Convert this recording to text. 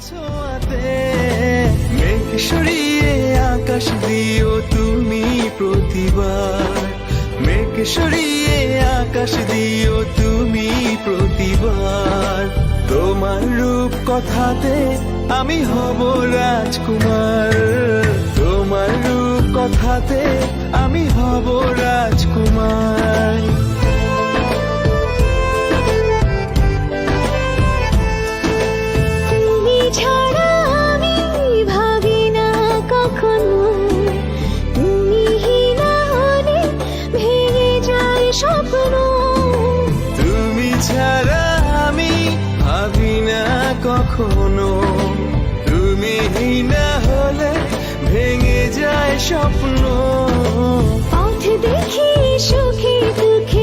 ছোঁয়াতে মেঘ সরিয়ে আকাশ দিও তুমি প্রতিবার, মেঘ সরিয়ে আকাশ দিও তুমি প্রতিবার। তোমার রূপ কথাতে আমি হব রাজকুমার, তোমার রূপ কথাতে আমি হব রাজকুমার। তুমি ছাড়া আমি ভাবি না কখনো, তুমি না হলে ভেঙে যায় স্বপ্ন। তুমি ছাড়া আমি ভাবি না কখনো, তুমি না হলে ভেঙে যায় স্বপ্ন। পথ দেখি সুখে দুঃখে